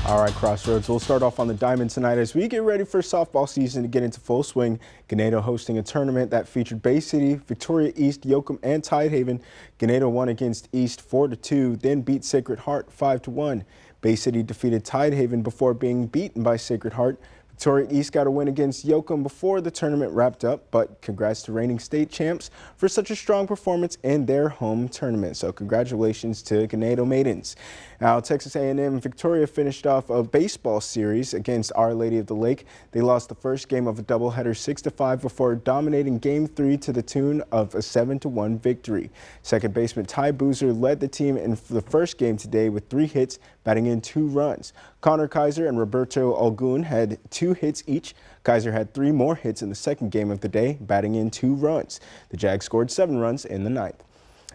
All right, Crossroads, we'll start off on the diamond tonight as we get ready for softball season to get into full swing. Ganado hosting a tournament that featured Bay City, Victoria East, Yoakum, and Tidehaven. Ganado won against East 4-2, then beat Sacred Heart 5-1. Bay City defeated Tidehaven before being beaten by Sacred Heart. Victoria East got a win against Yoakum before the tournament wrapped up, but congrats to reigning state champs for such a strong performance in their home tournament. So congratulations to Ganado Maidens. Now, Texas A&M and Victoria finished off a baseball series against Our Lady of the Lake. They lost the first game of a doubleheader 6-5 before dominating Game 3 to the tune of a 7-1 victory. Second baseman Ty Boozer led the team in the first game today with 3 hits, batting in 2 runs. Connor Kaiser and Roberto Algun had 2 hits each. Kaiser had 3 more hits in the second game of the day, batting in 2 runs. The Jags scored 7 runs in the ninth.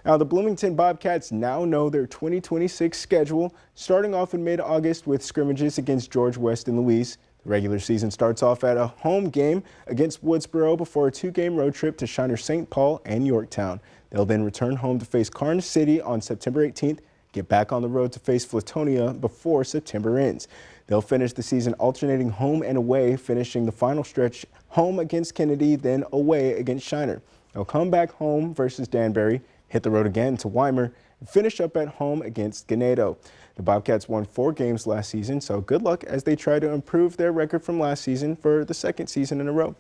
Now, the Bloomington Bobcats now know their 2026 schedule, starting off in mid-August with scrimmages against George West and Louise. The regular season starts off at a home game against Woodsboro before a 2-game road trip to Shiner St. Paul and Yorktown. They'll then return home to face Kearney City on September 18th, get back on the road to face Flatonia before September ends. They'll finish the season alternating home and away, finishing the final stretch home against Kennedy, then away against Shiner. They'll come back home versus Danbury, hit the road again to Weimar, and finish up at home against Ganado. The Bobcats won 4 games last season, so good luck as they try to improve their record from last season for the second season in a row.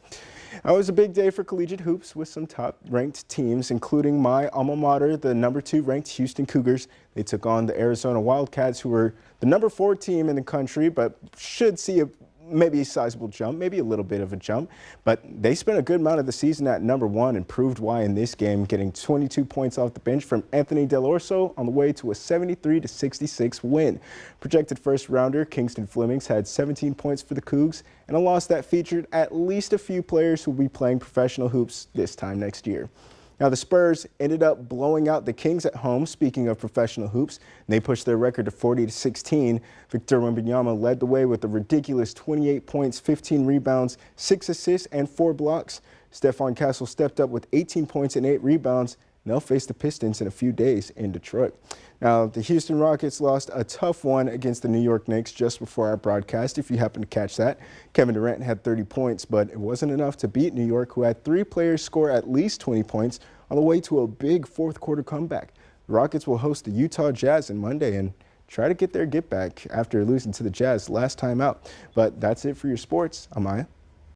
It was a big day for collegiate hoops with some top-ranked teams, including my alma mater, the number 2 ranked Houston Cougars. They took on the Arizona Wildcats, who were the number 4 team in the country, but should see maybe a sizable jump, maybe a little bit of a jump. But they spent a good amount of the season at number 1 and proved why in this game, getting 22 points off the bench from Anthony Del Orso on the way to a 73-66 win. Projected first rounder Kingston Flemings had 17 points for the Cougs and a loss that featured at least a few players who will be playing professional hoops this time next year. Now, the Spurs ended up blowing out the Kings at home, speaking of professional hoops, and they pushed their record to 40-16. Victor Wembanyama led the way with a ridiculous 28 points, 15 rebounds, 6 assists, and 4 blocks. Stephon Castle stepped up with 18 points and 8 rebounds, and they'll face the Pistons in a few days in Detroit. Now, the Houston Rockets lost a tough one against the New York Knicks just before our broadcast, if you happen to catch that. Kevin Durant had 30 points, but it wasn't enough to beat New York, who had 3 players score at least 20 points on the way to a big fourth-quarter comeback. The Rockets will host the Utah Jazz on Monday and try to get their get back after losing to the Jazz last time out. But that's it for your sports. I'm Maya.